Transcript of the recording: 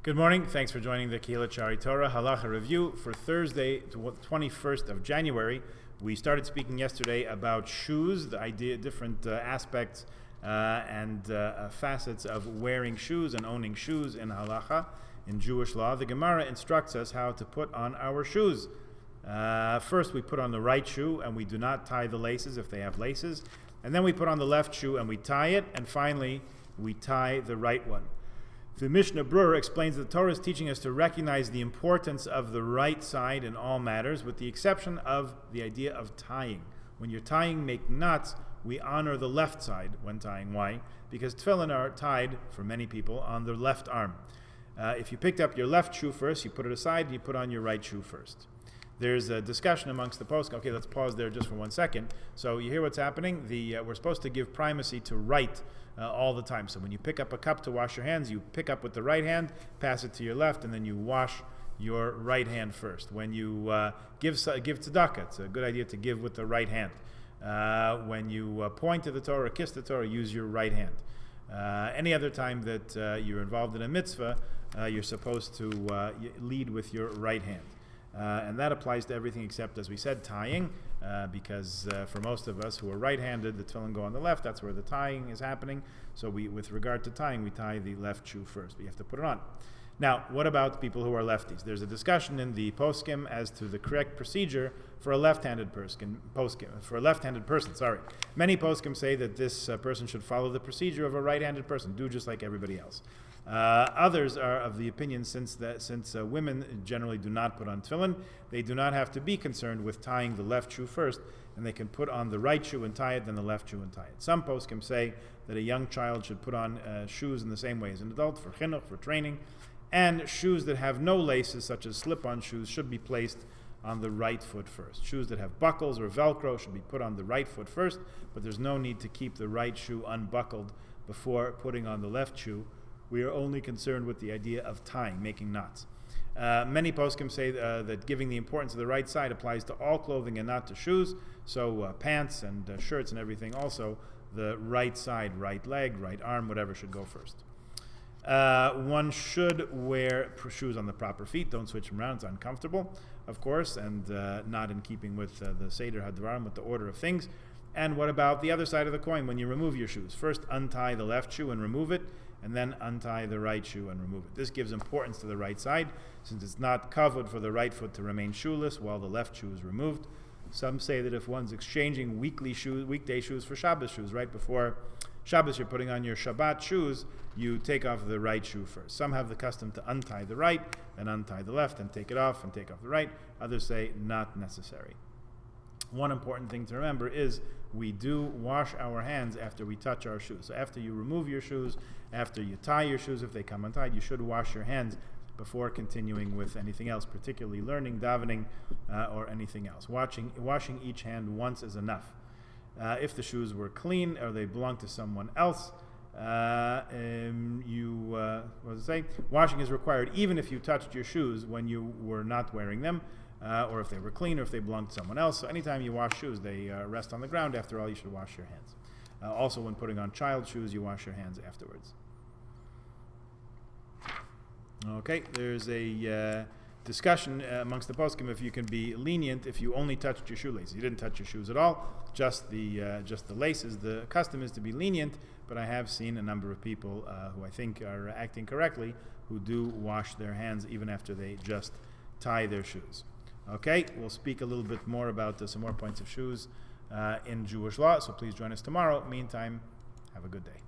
Good morning. Thanks for joining the Kehillat Shari Torah Halacha review for Thursday, 21st of January. We started speaking yesterday about shoes, the idea, different aspects and facets of wearing shoes and owning shoes in Halacha, in Jewish law. The Gemara instructs us how to put on our shoes. First, we put on the right shoe and we do not tie the laces if they have laces. And then we put on the left shoe and we tie it. And finally, we tie the right one. The Mishnah Brura explains that the Torah is teaching us to recognize the importance of the right side in all matters, with the exception of the idea of tying. When you're tying make knots, we honor the left side when tying. Why? Because tefillin are tied, for many people, on the left arm. If you picked up your left shoe first, you put it aside, and you put on your right shoe first. There's a discussion amongst the poskim. Okay, let's pause there just for 1 second. So you hear what's happening? We're supposed to give primacy to right all the time. So when you pick up a cup to wash your hands, you pick up with the right hand, pass it to your left, and then you wash your right hand first. When you give tzedakah, it's a good idea to give with the right hand. When you point to the Torah, kiss the Torah, use your right hand. Any other time that you're involved in a mitzvah, you're supposed to lead with your right hand. And that applies to everything except, as we said, tying, because for most of us who are right-handed, the tefillin go on the left. That's where the tying is happening. So with regard to tying, we tie the left shoe first. We have to put it on. Now, what about people who are lefties? There's a discussion in the poskim as to the correct procedure for a left-handed person. Many poskim say that this person should follow the procedure of a right-handed person, do just like everybody else. Others are of the opinion, since women generally do not put on tefillin, they do not have to be concerned with tying the left shoe first, and they can put on the right shoe and tie it, then the left shoe and tie it. Some poskim say that a young child should put on shoes in the same way as an adult, for chinuch, for training, and shoes that have no laces, such as slip-on shoes, should be placed on the right foot first. Shoes that have buckles or Velcro should be put on the right foot first, but there's no need to keep the right shoe unbuckled before putting on the left shoe. We are only concerned with the idea of tying, making knots. Many poskim say that giving the importance of the right side applies to all clothing and not to shoes. So pants and shirts and everything, also the right side, right leg, right arm, whatever should go first. One should wear shoes on the proper feet. Don't switch them around. It's uncomfortable, of course, and not in keeping with the Seder HaDvarim, with the order of things. And what about the other side of the coin when you remove your shoes? First, untie the left shoe and remove it, and then untie the right shoe and remove it. This gives importance to the right side, since it's not covered for the right foot to remain shoeless while the left shoe is removed. Some say that if one's exchanging weekday shoes for Shabbos shoes, right before Shabbos you're putting on your Shabbat shoes, you take off the right shoe first. Some have the custom to untie the right, then untie the left, and take it off, and take off the right. Others say not necessary. One important thing to remember is we do wash our hands after we touch our shoes. So after you remove your shoes, after you tie your shoes, if they come untied, you should wash your hands before continuing with anything else, particularly learning, davening, or anything else. Washing each hand once is enough. If the shoes were clean or they belong to someone else, washing is required even if you touched your shoes when you were not wearing them, or if they were clean, or if they belonged to someone else. So anytime you wash shoes, they rest on the ground. After all, you should wash your hands. Also, when putting on child shoes, you wash your hands afterwards. Okay, there's a discussion amongst the poskim if you can be lenient if you only touched your shoelaces. You didn't touch your shoes at all, just the laces. The custom is to be lenient, but I have seen a number of people who I think are acting correctly who do wash their hands even after they just tie their shoes. Okay, we'll speak a little bit more about some more points of shoes in Jewish law, so please join us tomorrow. Meantime, have a good day.